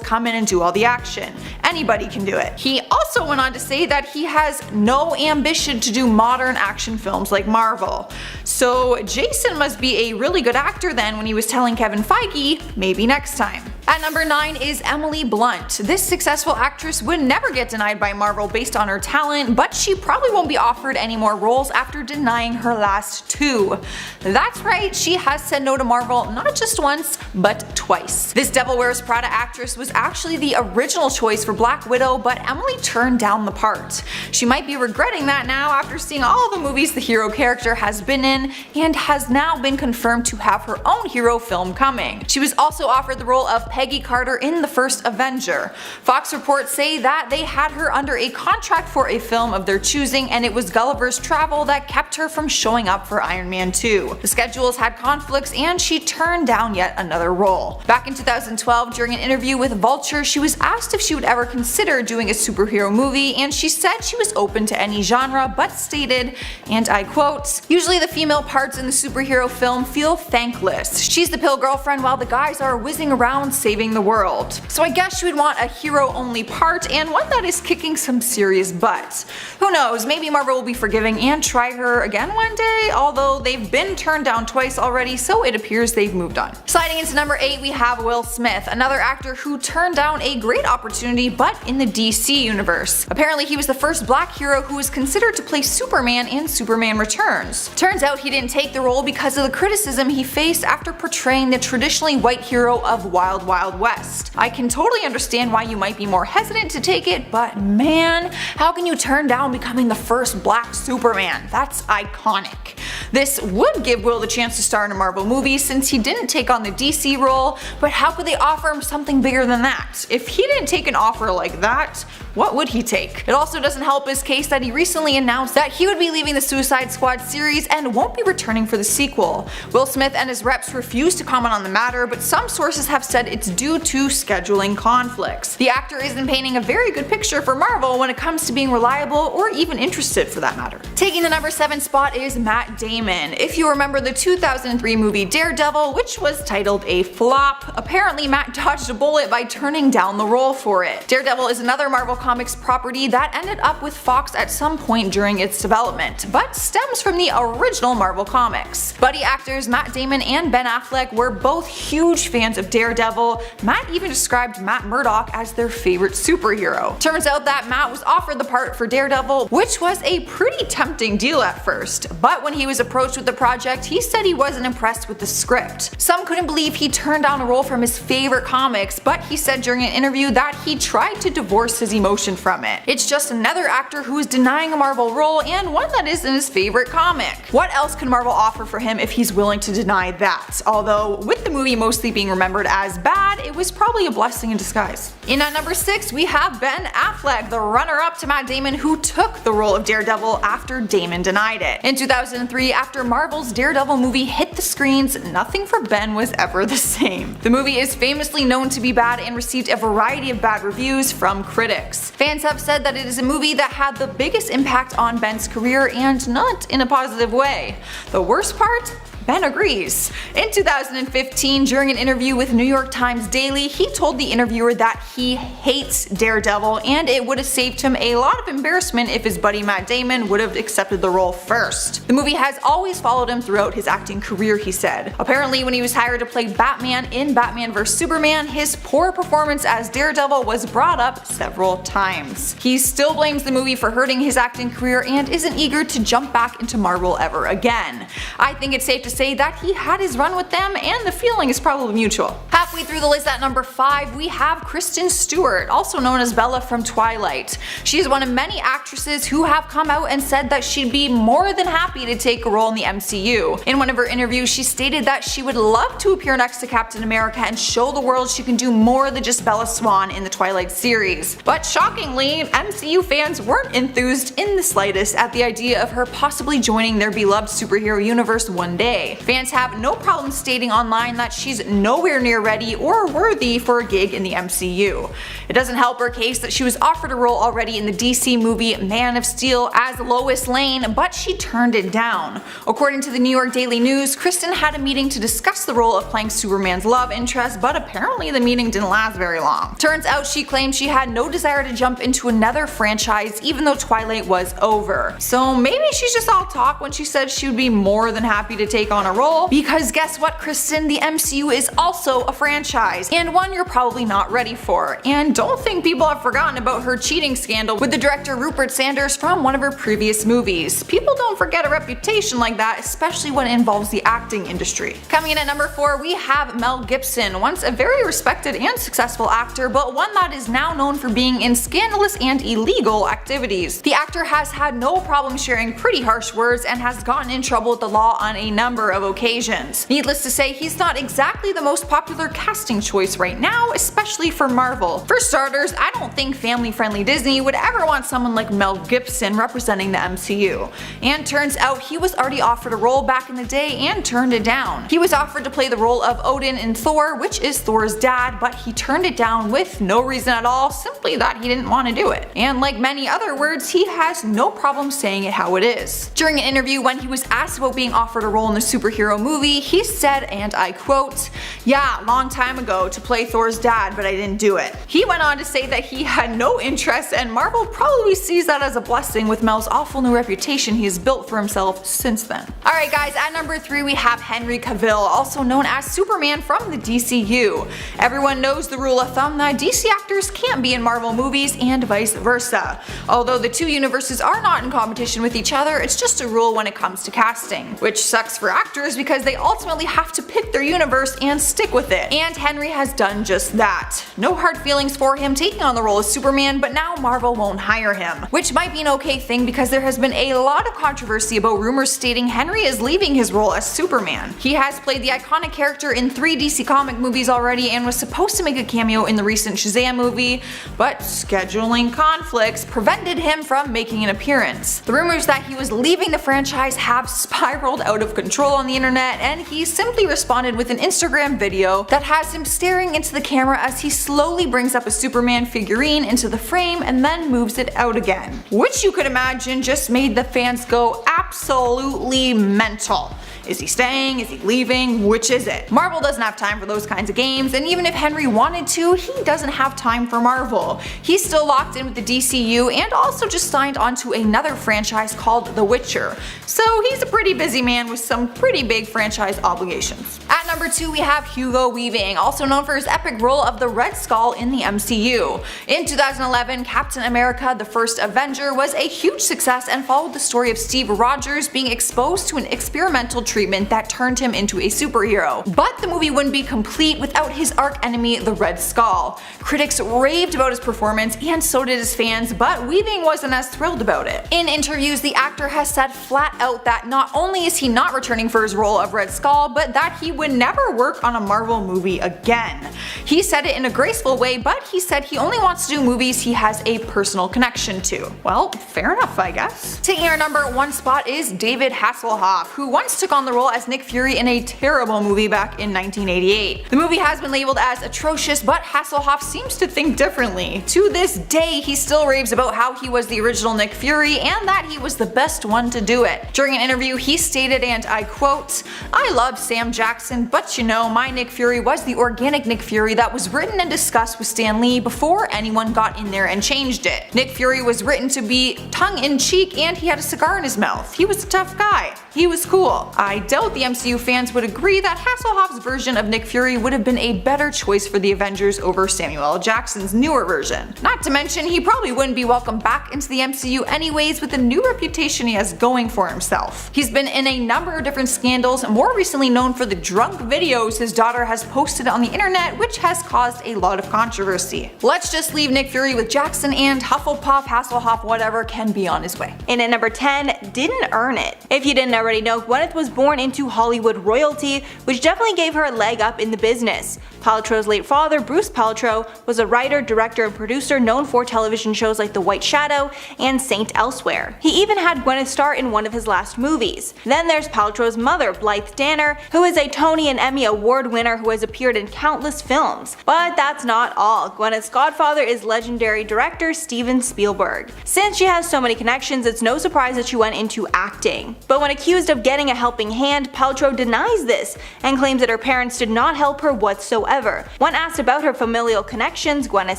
come in and do all the action. Anybody can do it." He also went on to say that he has no ambition to do modern action films like Marvel. So Jason must be a really good actor then when he was telling Kevin Feige, maybe next time. At number 9 is Emily Blunt. This successful actress would never get denied by Marvel based on her talent, but she probably won't be offered any more roles after denying her last 2. That's right, she has said no to Marvel not just once, but twice. This Devil Wears Prada actress was actually the original choice for Black Widow, but Emily turned down the part. She might be regretting that now after seeing all the movies the hero character has been in, and has now been confirmed to have her own hero film coming. She was also offered the role of Peggy Carter in the first Avenger. Fox reports say that they had her under a contract for a film of their choosing, and it was Gulliver's Travel that kept her from showing up for Iron Man 2. The schedules had conflicts and she turned down yet another role. Back in 2012, during an interview with Vulture, she was asked if she would ever consider doing a superhero movie, and she said she was open to any genre, but stated, and I quote, "Usually the female parts in the superhero film feel thankless. She's the pill girlfriend while the guys are whizzing around saving the world. So I guess she would want a hero-only part, and one that is kicking some serious butt. Who knows, maybe Marvel will be forgiving and try her again one day, although they've been turned down twice already, so it appears they've moved on." Sliding into number 8, we have Will Smith, another actor who turned down a great opportunity but in the DC universe. Apparently he was the first black hero who was considered to play Superman in Superman Returns. Turns out he didn't take the role because of the criticism he faced after portraying the traditionally white hero of Wild Wild Wild West. I can totally understand why you might be more hesitant to take it, but man, how can you turn down becoming the first black Superman? That's iconic. This would give Will the chance to star in a Marvel movie since he didn't take on the DC role, but how could they offer him something bigger than that? If he didn't take an offer like that, what would he take? It also doesn't help his case that he recently announced that he would be leaving the Suicide Squad series and won't be returning for the sequel. Will Smith and his reps refuse to comment on the matter, but some sources have said it's due to scheduling conflicts. The actor isn't painting a very good picture for Marvel when it comes to being reliable or even interested for that matter. Taking the number 7 spot is Matt Damon. If you remember the 2003 movie Daredevil, which was titled a flop, apparently Matt dodged a bullet by turning down the role for it. Daredevil is another Marvel Comics property that ended up with Fox at some point during its development, but stems from the original Marvel Comics. Buddy actors Matt Damon and Ben Affleck were both huge fans of Daredevil. Matt even described Matt Murdock as their favorite superhero. Turns out that Matt was offered the part for Daredevil, which was a pretty tempting deal at first, but when he was approached with the project, he said he wasn't impressed with the script. Some couldn't believe he turned down a role from his favorite comics, but he said during an interview that he tried to divorce his emotion from it. It's just another actor who is denying a Marvel role and one that isn't his favorite comic. What else can Marvel offer for him if he's willing to deny that? Although, with the movie mostly being remembered as bad, it was probably a blessing in disguise. In at number 6, we have Ben Affleck, the runner-up to Matt Damon, who took the role of Daredevil after Damon denied it. In 2003, after Marvel's Daredevil movie hit the screens, nothing for Ben was ever the same. The movie is famously known to be bad and received a variety of bad reviews from critics. Fans have said that it is a movie that had the biggest impact on Ben's career and not in a positive way. The worst part? Ben agrees. In 2015, during an interview with New York Times Daily, he told the interviewer that he hates Daredevil and it would have saved him a lot of embarrassment if his buddy Matt Damon would have accepted the role first. The movie has always followed him throughout his acting career, he said. Apparently, when he was hired to play Batman in Batman vs Superman, his poor performance as Daredevil was brought up several times. He still blames the movie for hurting his acting career and isn't eager to jump back into Marvel ever again. I think it's safe to say that he had his run with them and the feeling is probably mutual. Halfway through the list at number 5, we have Kristen Stewart, also known as Bella from Twilight. She is one of many actresses who have come out and said that she'd be more than happy to take a role in the MCU. In one of her interviews, she stated that she would love to appear next to Captain America and show the world she can do more than just Bella Swan in the Twilight series. But shockingly, MCU fans weren't enthused in the slightest at the idea of her possibly joining their beloved superhero universe one day. Fans have no problem stating online that she's nowhere near ready or worthy for a gig in the MCU. It doesn't help her case that she was offered a role already in the DC movie Man of Steel as Lois Lane, but she turned it down. According to the New York Daily News, Kristen had a meeting to discuss the role of playing Superman's love interest, but apparently the meeting didn't last very long. Turns out she claimed she had no desire to jump into another franchise even though Twilight was over. So maybe she's just all talk when she said she would be more than happy to take on a role, because guess what, Kristen, the MCU is also a franchise, and one you're probably not ready for. And don't think people have forgotten about her cheating scandal with the director Rupert Sanders from one of her previous movies. People don't forget a reputation like that, especially when it involves the acting industry. Coming in at number 4, we have Mel Gibson, once a very respected and successful actor, but one that is now known for being in scandalous and illegal activities. The actor has had no problem sharing pretty harsh words and has gotten in trouble with the law on a number of occasions. Needless to say, he's not exactly the most popular casting choice right now, especially for Marvel. For starters, I don't think family-friendly Disney would ever want someone like Mel Gibson representing the MCU. And turns out he was already offered a role back in the day and turned it down. He was offered to play the role of Odin in Thor, which is Thor's dad, but he turned it down with no reason at all, simply that he didn't want to do it. And like many other words, he has no problem saying it how it is. During an interview when he was asked about being offered a role in the superhero movie, he said, and I quote, "Yeah, long time ago to play Thor's dad, but I didn't do it." He went on to say that he had no interest, and Marvel probably sees that as a blessing with Mel's awful new reputation he has built for himself since then. Alright guys, at number 3 we have Henry Cavill, also known as Superman from the DCU. Everyone knows the rule of thumb that DC actors can't be in Marvel movies and vice versa. Although the two universes are not in competition with each other, it's just a rule when it comes to casting. Which sucks for actors because they ultimately have to pick their universe and stick with it. And Henry has done just that. No hard feelings for him taking on the role as Superman, but now Marvel won't hire him. Which might be an okay thing because there has been a lot of controversy about rumors stating Henry is leaving his role as Superman. He has played the iconic character in 3 DC comic movies already and was supposed to make a cameo in the recent Shazam movie, but scheduling conflicts prevented him from making an appearance. The rumors that he was leaving the franchise have spiraled out of control on the internet, and he simply responded with an Instagram video that has him staring into the camera as he slowly brings up a Superman figurine into the frame and then moves it out again. Which you could imagine just made the fans go absolutely mental. Is he staying? Is he leaving? Which is it? Marvel doesn't have time for those kinds of games, and even if Henry wanted to, he doesn't have time for Marvel. He's still locked in with the DCU and also just signed onto another franchise called The Witcher. So he's a pretty busy man with some pretty big franchise obligations. At number 2 we have Hugo Weaving, also known for his epic role of the Red Skull in the MCU. In 2011, Captain America: The First Avenger was a huge success and followed the story of Steve Rogers being exposed to an experimental treatment that turned him into a superhero. But the movie wouldn't be complete without his arch enemy, the Red Skull. Critics raved about his performance and so did his fans, but Weaving wasn't as thrilled about it. In interviews, the actor has said flat out that not only is he not returning for his role of Red Skull, but that he would never work on a Marvel movie again. He said it in a graceful way, but he said he only wants to do movies he has a personal connection to. Well, fair enough, I guess. Taking our number 1 spot is David Hasselhoff, who once took on the role as Nick Fury in a terrible movie back in 1988. The movie has been labeled as atrocious, but Hasselhoff seems to think differently. To this day, he still raves about how he was the original Nick Fury and that he was the best one to do it. During an interview, he stated, and I quote, "I love Sam Jackson, but you know, my Nick Fury was the organic Nick Fury that was written and discussed with Stan Lee before anyone got in there and changed it. Nick Fury was written to be tongue-in-cheek and he had a cigar in his mouth. He was a tough guy. He was cool." I doubt the MCU fans would agree that Hasselhoff's version of Nick Fury would have been a better choice for the Avengers over Samuel L. Jackson's newer version. Not to mention, he probably wouldn't be welcomed back into the MCU anyways with the new reputation he has going for himself. He's been in a number of different scandals, more recently known for the drunk videos his daughter has posted on the internet, which has caused a lot of controversy. Let's just leave Nick Fury with Jackson, and Hufflepuff, Hasselhoff, whatever can be on his way. In at number 10, didn't earn it. If you didn't already know, Gwyneth was born into Hollywood royalty, which definitely gave her a leg up in the business. Paltrow's late father, Bruce Paltrow, was a writer, director, and producer known for television shows like The White Shadow and Saint Elsewhere. He even had Gwyneth star in one of his last movies. Then there's Paltrow's mother, Blythe Danner, who is a Tony and Emmy Award winner who has appeared in countless films. But that's not all. Gwyneth's godfather is legendary director Steven Spielberg. Since she has so many connections, it's no surprise that she went into acting. But when accused of getting a helping hand, Paltrow denies this and claims that her parents did not help her whatsoever. When asked about her familial connections, Gwyneth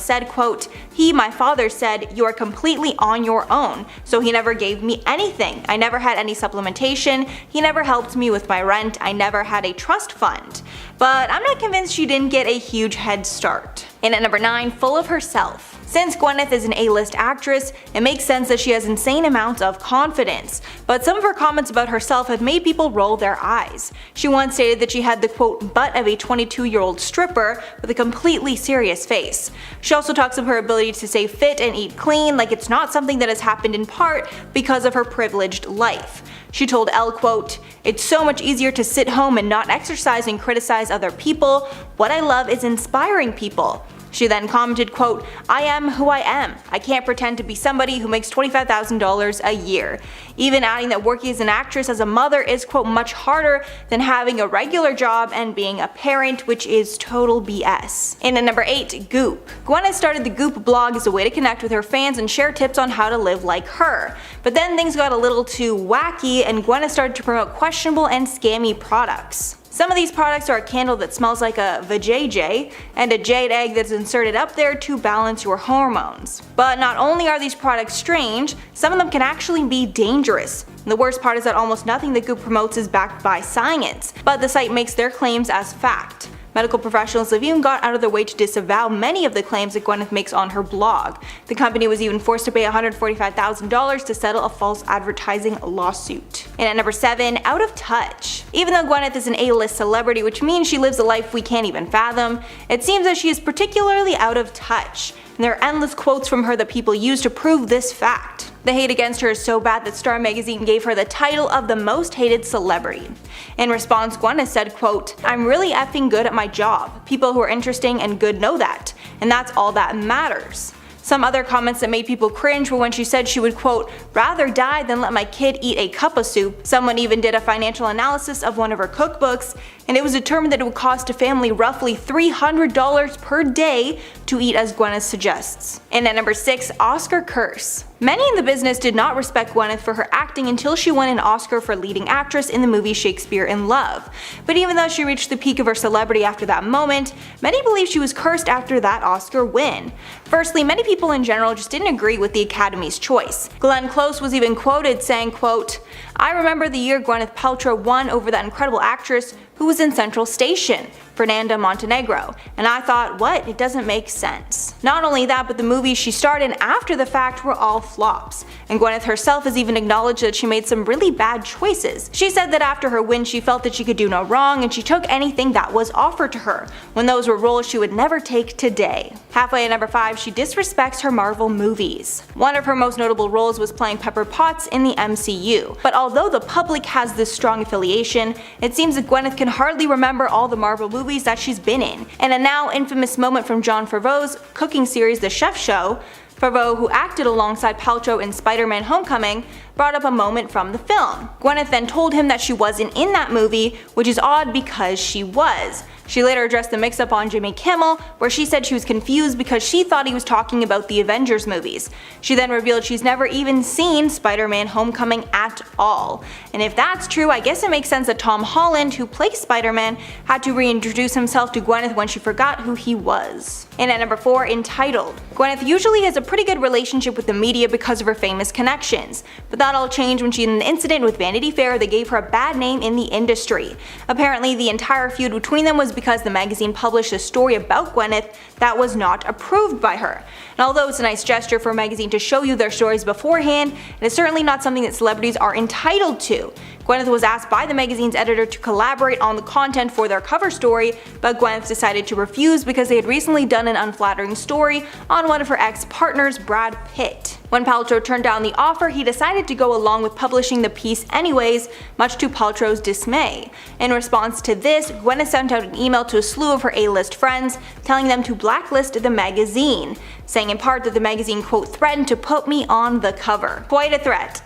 said, quote, "He, my father, said, 'You are completely on your own,' so he never gave me anything. I never had any supplementation, he never helped me with my rent, I never had a trust fund." But I'm not convinced she didn't get a huge head start. In at number 9, full of herself. Since Gwyneth is an A-list actress, it makes sense that she has insane amounts of confidence, but some of her comments about herself have made people roll their eyes. She once stated that she had the quote butt of a 22-year-old stripper with a completely serious face. She also talks of her ability to stay fit and eat clean like it's not something that has happened in part because of her privileged life. She told Elle, quote, "It's so much easier to sit home and not exercise and criticize other people. What I love is inspiring people." She then commented, quote, "I am who I am. I can't pretend to be somebody who makes $25,000 a year." Even adding that working as an actress as a mother is, quote, much harder than having a regular job and being a parent, which is total BS. In at number 8, Goop. Gwyneth started the Goop blog as a way to connect with her fans and share tips on how to live like her. But then things got a little too wacky and Gwyneth started to promote questionable and scammy products. Some of these products are a candle that smells like a vajayjay and a jade egg that's inserted up there to balance your hormones. But not only are these products strange, some of them can actually be dangerous. And the worst part is that almost nothing that Goop promotes is backed by science, but the site makes their claims as fact. Medical professionals have even gone out of their way to disavow many of the claims that Gwyneth makes on her blog. The company was even forced to pay $145,000 to settle a false advertising lawsuit. And at number 7, out of touch. Even though Gwyneth is an A-list celebrity, which means she lives a life we can't even fathom, it seems that she is particularly out of touch. And there are endless quotes from her that people use to prove this fact. The hate against her is so bad that Star magazine gave her the title of the most hated celebrity. In response, Gwyneth said, quote, "I'm really effing good at my job. People who are interesting and good know that, and that's all that matters." Some other comments that made people cringe were when she said she would, quote, "rather die than let my kid eat a cup of soup." Someone even did a financial analysis of one of her cookbooks, and it was determined that it would cost a family roughly $300 per day to eat as Gwyneth suggests. And at number 6, Oscar curse. Many in the business did not respect Gwyneth for her acting until she won an Oscar for leading actress in the movie Shakespeare in Love. But even though she reached the peak of her celebrity after that moment, many believe she was cursed after that Oscar win. Firstly, many people in general just didn't agree with the Academy's choice. Glenn Close was even quoted saying, quote, "I remember the year Gwyneth Paltrow won over that incredible actress who was in Central Station, Fernanda Montenegro, and I thought, what? It doesn't make sense." Not only that, but the movies she starred in after the fact were all flops, and Gwyneth herself has even acknowledged that she made some really bad choices. She said that after her win she felt that she could do no wrong and she took anything that was offered to her, when those were roles she would never take today. Halfway at number 5, she disrespects her Marvel movies. One of her most notable roles was playing Pepper Potts in the MCU, but although the public has this strong affiliation, it seems that Gwyneth can hardly remember all the Marvel movies that she's been in. In a now infamous moment from Jon Favreau's cooking series The Chef Show, Favreau, who acted alongside Paltrow in Spider-Man Homecoming, brought up a moment from the film. Gwyneth then told him that she wasn't in that movie, which is odd because she was. She later addressed the mix-up on Jimmy Kimmel, where she said she was confused because she thought he was talking about the Avengers movies. She then revealed she's never even seen Spider-Man Homecoming at all. And if that's true, I guess it makes sense that Tom Holland, who plays Spider-Man, had to reintroduce himself to Gwyneth when she forgot who he was. And at number 4, entitled. Gwyneth usually has a pretty good relationship with the media because of her famous connections, but that all changed when she had an incident with Vanity Fair that gave her a bad name in the industry. Apparently, the entire feud between them was because the magazine published a story about Gwyneth that was not approved by her. And although it's a nice gesture for a magazine to show you their stories beforehand, it is certainly not something that celebrities are entitled to. Gwyneth was asked by the magazine's editor to collaborate on the content for their cover story, but Gwyneth decided to refuse because they had recently done an unflattering story on one of her ex-partners, Brad Pitt. When Paltrow turned down the offer, he decided to go along with publishing the piece anyways, much to Paltrow's dismay. In response to this, Gwyneth sent out an email to a slew of her A-list friends, telling them to blacklist the magazine, saying in part that the magazine, quote, "threatened to put me on the cover." Quite a threat.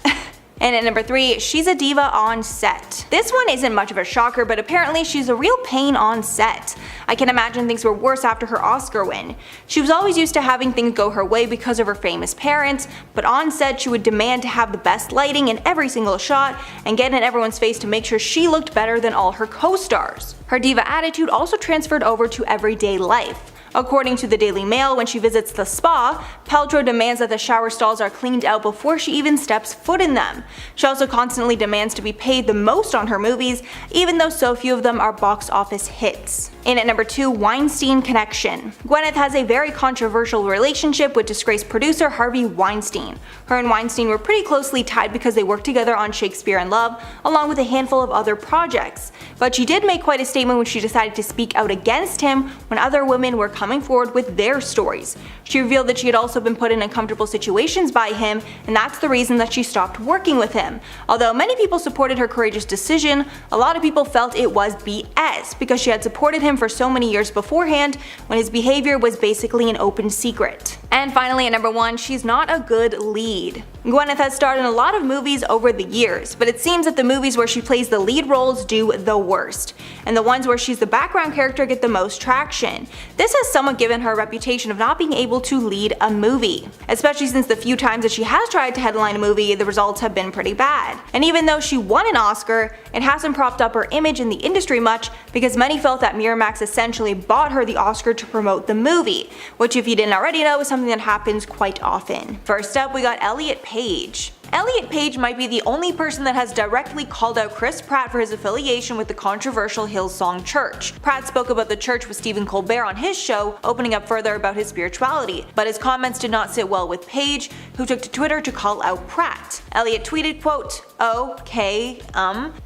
And at number 3, she's a diva on set. This one isn't much of a shocker, but apparently she's a real pain on set. I can imagine things were worse after her Oscar win. She was always used to having things go her way because of her famous parents, but on set she would demand to have the best lighting in every single shot and get in everyone's face to make sure she looked better than all her co-stars. Her diva attitude also transferred over to everyday life. According to the Daily Mail, when she visits the spa, Paltrow demands that the shower stalls are cleaned out before she even steps foot in them. She also constantly demands to be paid the most on her movies, even though so few of them are box office hits. And at number 2, Weinstein connection. Gwyneth has a very controversial relationship with disgraced producer Harvey Weinstein. Her and Weinstein were pretty closely tied because they worked together on Shakespeare in Love, along with a handful of other projects. But she did make quite a statement when she decided to speak out against him when other women were coming forward with their stories. She revealed that she had also been put in uncomfortable situations by him, and that's the reason that she stopped working with him. Although many people supported her courageous decision, a lot of people felt it was BS because she had supported him for so many years beforehand when his behavior was basically an open secret. And finally at number 1, she's not a good lead. Gwyneth has starred in a lot of movies over the years, but it seems that the movies where she plays the lead roles do the worst, and the ones where she's the background character get the most traction. This has somewhat given her a reputation of not being able to lead a movie, especially since the few times that she has tried to headline a movie, the results have been pretty bad. And even though she won an Oscar, it hasn't propped up her image in the industry much because many felt that Miramax essentially bought her the Oscar to promote the movie, which if you didn't already know is something that happens quite often. First up, we got Elliot Page. Page. Elliot Page might be the only person that has directly called out Chris Pratt for his affiliation with the controversial Hillsong Church. Pratt spoke about the church with Stephen Colbert on his show, opening up further about his spirituality, but his comments did not sit well with Page, who took to Twitter to call out Pratt. Elliot tweeted, quote, "Okay,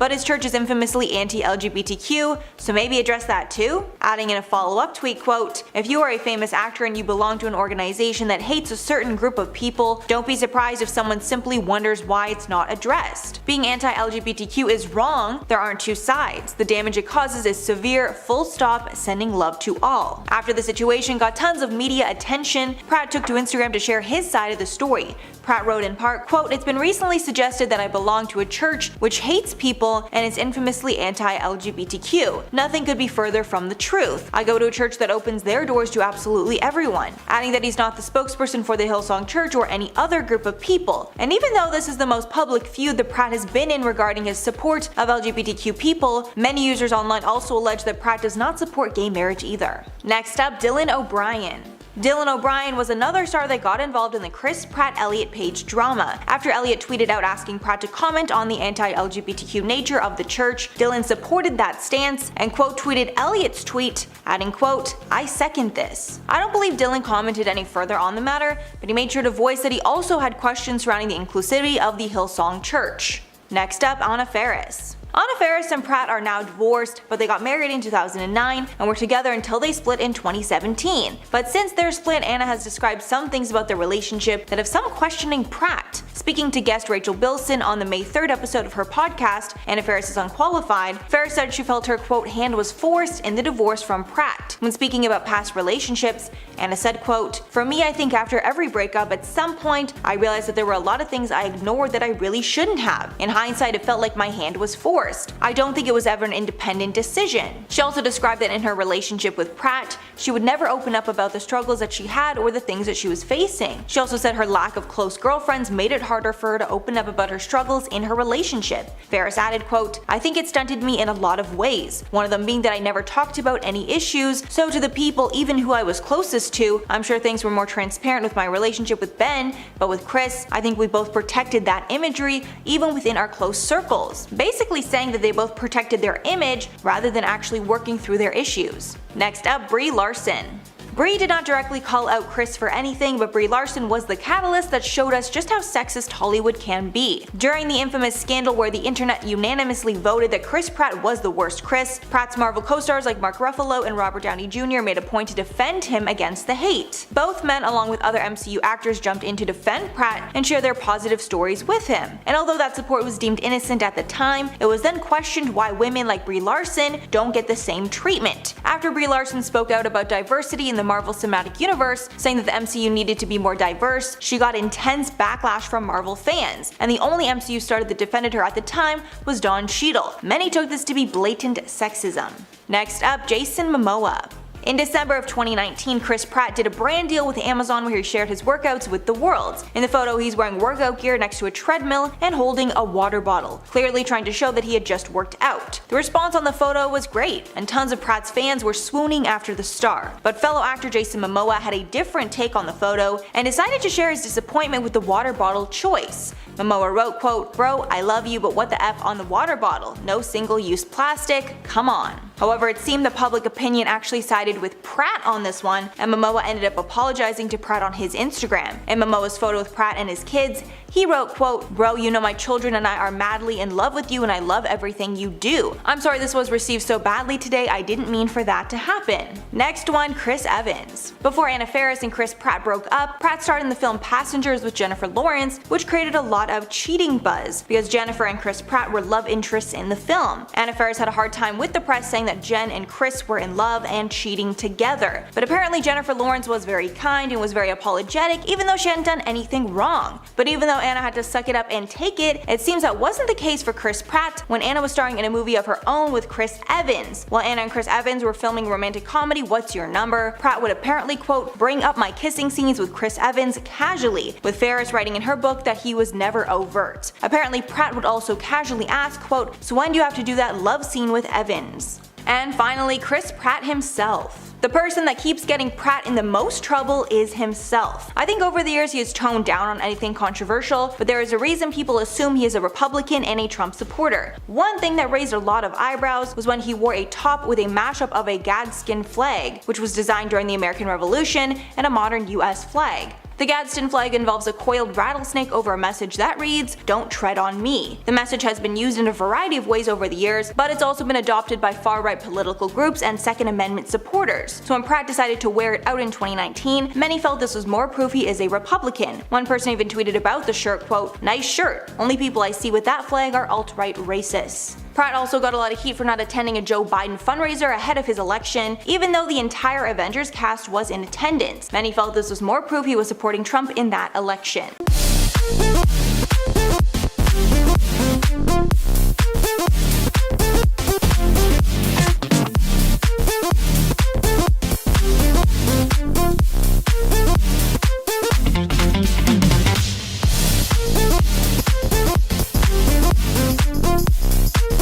but his church is infamously anti-LGBTQ, so maybe address that too?" Adding in a follow-up tweet, quote, "If you are a famous actor and you belong to an organization that hates a certain group of people, don't be surprised if someone simply wonders why it's not addressed. Being anti-LGBTQ is wrong, there aren't two sides. The damage it causes is severe, full stop, sending love to all." After the situation got tons of media attention, Pratt took to Instagram to share his side of the story. Pratt wrote in part, quote, "It's been recently suggested that I belong to a church which hates people and is infamously anti-LGBTQ. Nothing could be further from the truth. I go to a church that opens their doors to absolutely everyone," adding that he's not the spokesperson for the Hillsong Church or any other group of people. And even though this is the most public feud that Pratt has been in regarding his support of LGBTQ people, many users online also allege that Pratt does not support gay marriage either. Next up, Dylan O'Brien. Dylan O'Brien was another star that got involved in the Chris Pratt-Elliot Page drama. After Elliot tweeted out asking Pratt to comment on the anti-LGBTQ nature of the church, Dylan supported that stance and quote tweeted Elliot's tweet, adding quote, "I second this." I don't believe Dylan commented any further on the matter, but he made sure to voice that he also had questions surrounding the inclusivity of the Hillsong Church. Next up, Anna Faris. Anna Faris and Pratt are now divorced, but they got married in 2009 and were together until they split in 2017. But since their split, Anna has described some things about their relationship that have some questioning Pratt. Speaking to guest Rachel Bilson on the May 3rd episode of her podcast, Anna Faris is Unqualified, Faris said she felt her quote hand was forced in the divorce from Pratt. When speaking about past relationships, Anna said quote, "For me, I think after every breakup at some point I realized that there were a lot of things I ignored that I really shouldn't have. In hindsight, it felt like my hand was forced. I don't think it was ever an independent decision." She also described that in her relationship with Pratt, she would never open up about the struggles that she had or the things that she was facing. She also said her lack of close girlfriends made it harder for her to open up about her struggles in her relationship. Faris added quote, "I think it stunted me in a lot of ways. One of them being that I never talked about any issues, so to the people even who I was closest to, I'm sure things were more transparent with my relationship with Ben, but with Chris, I think we both protected that imagery even within our close circles." Basically saying that they both protected their image rather than actually working through their issues. Next up, Brie Larson. Brie did not directly call out Chris for anything, but Brie Larson was the catalyst that showed us just how sexist Hollywood can be. During the infamous scandal where the internet unanimously voted that Chris Pratt was the worst Chris, Pratt's Marvel co-stars like Mark Ruffalo and Robert Downey Jr. made a point to defend him against the hate. Both men, along with other MCU actors, jumped in to defend Pratt and share their positive stories with him. And although that support was deemed innocent at the time, it was then questioned why women like Brie Larson don't get the same treatment. After Brie Larson spoke out about diversity in the Marvel Cinematic Universe, saying that the MCU needed to be more diverse, she got intense backlash from Marvel fans, and the only MCU star that defended her at the time was Don Cheadle. Many took this to be blatant sexism. Next up, Jason Momoa. In December of 2019, Chris Pratt did a brand deal with Amazon where he shared his workouts with the world. In the photo, he's wearing workout gear next to a treadmill and holding a water bottle, clearly trying to show that he had just worked out. The response on the photo was great, and tons of Pratt's fans were swooning after the star. But fellow actor Jason Momoa had a different take on the photo and decided to share his disappointment with the water bottle choice. Momoa wrote, quote, "Bro, I love you, but what the F on the water bottle? No single-use plastic, come on." However, it seemed the public opinion actually sided with Pratt on this one, and Momoa ended up apologizing to Pratt on his Instagram. In Momoa's photo with Pratt and his kids, he wrote, quote, "Bro, you know my children and I are madly in love with you and I love everything you do. I'm sorry this was received so badly today, I didn't mean for that to happen." Next one, Chris Evans. Before Anna Faris and Chris Pratt broke up, Pratt starred in the film Passengers with Jennifer Lawrence, which created a lot of cheating buzz, because Jennifer and Chris Pratt were love interests in the film. Anna Faris had a hard time with the press saying that Jen and Chris were in love and cheating together, but apparently Jennifer Lawrence was very kind and was very apologetic even though she hadn't done anything wrong. But even though Anna had to suck it up and take it, it seems that wasn't the case for Chris Pratt when Anna was starring in a movie of her own with Chris Evans. While Anna and Chris Evans were filming romantic comedy What's Your Number, Pratt would apparently, quote, "bring up my kissing scenes with Chris Evans casually," with Faris writing in her book that he was never overt. Apparently Pratt would also casually ask, quote, "so when do you have to do that love scene with Evans?" And finally, Chris Pratt himself. The person that keeps getting Pratt in the most trouble is himself. I think over the years he has toned down on anything controversial, but there is a reason people assume he is a Republican and a Trump supporter. One thing that raised a lot of eyebrows was when he wore a top with a mashup of a Gadsden flag, which was designed during the American Revolution, and a modern US flag. The Gadsden flag involves a coiled rattlesnake over a message that reads, "Don't tread on me." The message has been used in a variety of ways over the years, but it's also been adopted by far-right political groups and Second Amendment supporters. So when Pratt decided to wear it out in 2019, many felt this was more proof he is a Republican. One person even tweeted about the shirt, quote, "Nice shirt. Only people I see with that flag are alt-right racists." Pratt also got a lot of heat for not attending a Joe Biden fundraiser ahead of his election, even though the entire Avengers cast was in attendance. Many felt this was more proof he was supporting Trump in that election.